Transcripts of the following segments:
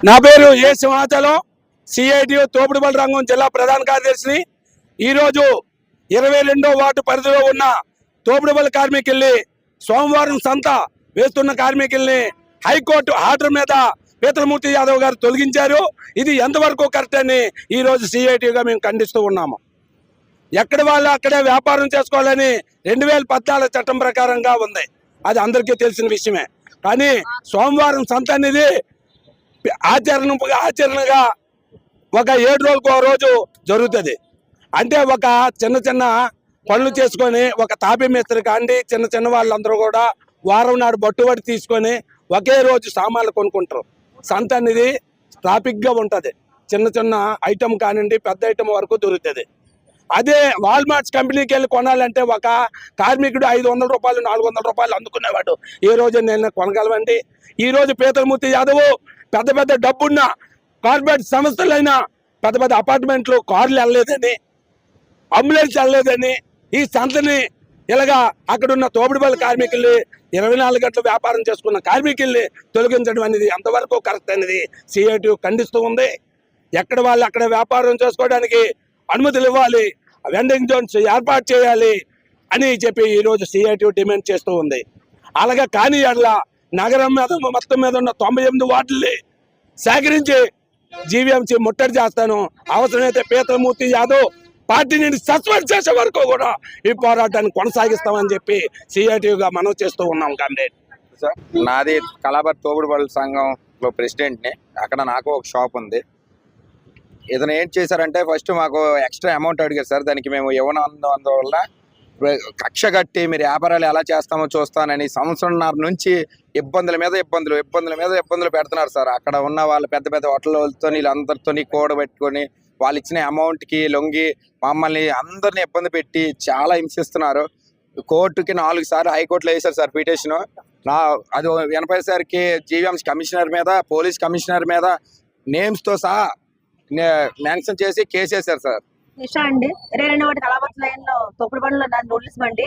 నా పేరు ఏ సింహాచలం, సిఐటియు తోపుడుబల రంగం జిల్లా ప్రధాన కార్యదర్శిని. ఈరోజు 22వ వార్డు పరిధిలో ఉన్న తోపుడుబల కార్మికుల్ని, సోమవారం సంత వేస్తున్న కార్మికుల్ని హైకోర్టు ఆర్డర్ మీద పీతలమూర్తి యాదవ్ గారు తొలగించారు. ఇది ఎంతవరకు కరెక్ట్ అని ఈరోజు సిఐటియుగా మేము ఖండిస్తూ ఉన్నాము. ఎక్కడ వాళ్ళు అక్కడే వ్యాపారం చేసుకోవాలని 2014 చట్టం ప్రకారంగా ఉంది. అది తెలిసిన విషయమే. కానీ సోమవారం సంత అనేది ఆచరణగా ఒక 7 రోజులకు రోజు జరుగుతుంది. అంటే ఒక చిన్న పనులు చేసుకొని ఒక తాపీ మేస్త్రి కాండి చిన్న వాళ్ళందరూ కూడా వారం నాడు బట్టుబడి తీసుకొని ఒకే రోజు సామాన్లు కొనుక్కుంటారు. సంత అనేది ట్రాఫిక్గా ఉంటుంది. చిన్న ఐటమ్ కానివ్వండి పెద్ద ఐటమ్ వరకు దొరుకుతుంది. అదే వాల్మార్ట్స్ కంపెనీకి వెళ్ళి కొనాలంటే ఒక కార్మికుడు 500 రూపాయలు 400 రూపాయలు అందుకునేవాడు. ఏ రోజు నేను కొనగలవండి. ఈరోజు పీతలమూర్తి యాదవ్ పెద్ద డబ్బున్న కార్పొరేట్ సంస్థలైన పెద్ద అపార్ట్మెంట్లు కార్లు వెళ్ళలేదని, అంబులెన్స్ వెళ్ళలేదని ఈ సంతని ఇలాగా అక్కడున్న తోపుడుబల కార్మికుల్ని 24 గంటలు వ్యాపారం చేసుకున్న కార్మికుల్ని తొలగించడం అనేది ఎంతవరకు కరెక్ట్ అనేది సిఐటియు ఖండిస్తూ ఉంది. ఎక్కడ వాళ్ళు అక్కడ వ్యాపారం చేసుకోవడానికి అనుమతులు ఇవ్వాలి, వెండింగ్ జోన్స్ ఏర్పాటు చేయాలి అని చెప్పి ఈరోజు సిఐటియు డిమాండ్ చేస్తూ ఉంది. అలాగే కానీ అట్లా నగరం మీద మొత్తం మీద ఉన్న 98 వార్డుల్ని సేకరించి జీవీఎంసీ ముట్టడి చేస్తాను. అవసరమైతే పీతలమూర్తి యాదవ్ పార్టీ నుండి సస్పెండ్ చేసే వరకు కూడా ఈ పోరాటాన్ని కొనసాగిస్తామని చెప్పి సిఐటియుగా మనం చేస్తూ ఉన్నాం. కామ్రేడ్ నాది కళాబర్ తోపుడుబల సంఘంలో ప్రెసిడెంట్ని. అక్కడ నాకు ఒక షాప్ ఉంది. ఇతను ఏం చేశారంటే ఫస్ట్ మాకు ఎక్స్ట్రా అమౌంట్ అడిగారు సార్. దానికి మేము ఇవ్వనందువల్ల కక్ష కట్టి మీరు వ్యాపారాలు ఎలా చేస్తామో చూస్తానని సంవత్సరంన్నర నుంచి ఇబ్బందుల మీద ఇబ్బందులు పెడుతున్నారు సార్. అక్కడ ఉన్న వాళ్ళు పెద్ద హోటళ్ళతో వీళ్ళందరితో కూడబెట్టుకొని వాళ్ళు ఇచ్చిన అమౌంట్కి లొంగి మమ్మల్ని అందరినీ ఇబ్బంది పెట్టి చాలా హింసిస్తున్నారు. కోర్టుకి 4 సార్లు హైకోర్టులో వేశారు సార్ పిటిషన్. అది వినపేసరికి జీవీఎంసీ కమిషనర్ మీద, పోలీస్ కమిషనర్ మీద నేమ్స్తో సహా మెన్షన్ చేసి కేసు వేశారు సార్. నిషా అండి, 22వ వార్డు కళాబర్త్ లైన్ లో తోపుడు బండ్లో నోటీస్ బండి.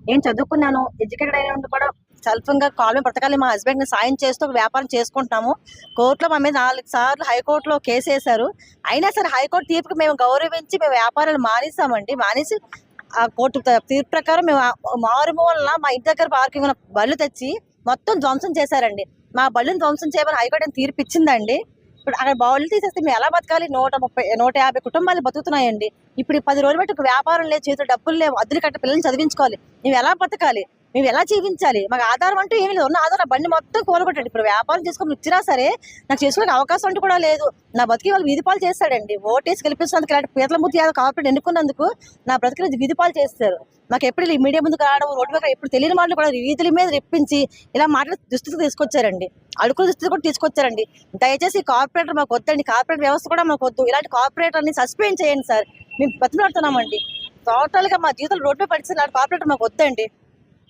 నేను చదువుకున్నాను, ఎడ్యుకేటెడ్ అయిన కూడా సెల్ఫ్గా కాలనీ బ్రతకాలి, మా హస్బెండ్ ని సాయం చేస్తూ వ్యాపారం చేసుకుంటున్నాము. కోర్టులో మా మీద 4 సార్లు హైకోర్టులో కేసు వేశారు. అయినా సరే హైకోర్టు తీర్పుకి మేము గౌరవించి మేము వ్యాపారాలు మానేసి ఆ కోర్టు తీర్పు ప్రకారం మేము మారుమూలన మా ఇంటి దగ్గర పార్కింగ్ ఉన్న బళ్ళు తెచ్చి మొత్తం ధ్వంసం చేశారండి. మా బళ్ళుని ధ్వంసం చేయమని హైకోర్టు తీర్పు ఇచ్చిందండి. ఇప్పుడు అక్కడ బళ్ళు తీసేస్తే మేము ఎలా బతకాలి? 150 కుటుంబాలు బతుకుతున్నాయండి. ఇప్పుడు 10 రోజులు బట్టి ఒక వ్యాపారం లేదు, చేతులు డబ్బులు లేవు, అద్దెలు కట్ట పిల్లల్ని చదివించుకోవాలి. మేము ఎలా బతకాలి? మేము ఎలా జీవించాలి? మాకు ఆధారం అంటూ ఏమి లేదు. ఉన్న ఆధారం బండి మొత్తం కూలగొట్టాడు. ఇప్పుడు వ్యాపారం చేసుకొని ఇచ్చినా సరే నాకు చేసుకునే అవకాశం అంటూ కూడా లేదు. నా బతికి వాళ్ళు వీధి పాలు చేస్తాడండి. ఓటేసి గెలిపిస్తున్నందుకు ఇలాంటి పీతలమూర్తి యాదవ్ కార్పొరేట్ ఎన్నుకున్నందుకు నా బ్రతికి వీధి పాలు చేస్తారు. మాకు ఎప్పుడు మీడియా ముందుకు రావడం, రోడ్డు మీద ఎప్పుడు తెలియని వాళ్ళు కూడా వీధుల మీద రెప్పించి ఇలా మాట్లాడి దుస్థితి తీసుకొచ్చారండి. అడుగుల దుస్థితి కూడా తీసుకొచ్చారండి. దయచేసి కార్పొరేటర్ మాకు వద్దండి, కార్పొరేట్ వ్యవస్థ కూడా మాకు వద్దు. ఇలాంటి కార్పొరేటర్ని సస్పెండ్ చేయండి సార్. మేము బతిమాడుతున్నామండి. టోటల్గా మా జీవితాలు రోడ్డు మీద పడితే ఇలాంటి కార్పొరేటర్ మాకు వద్దండి.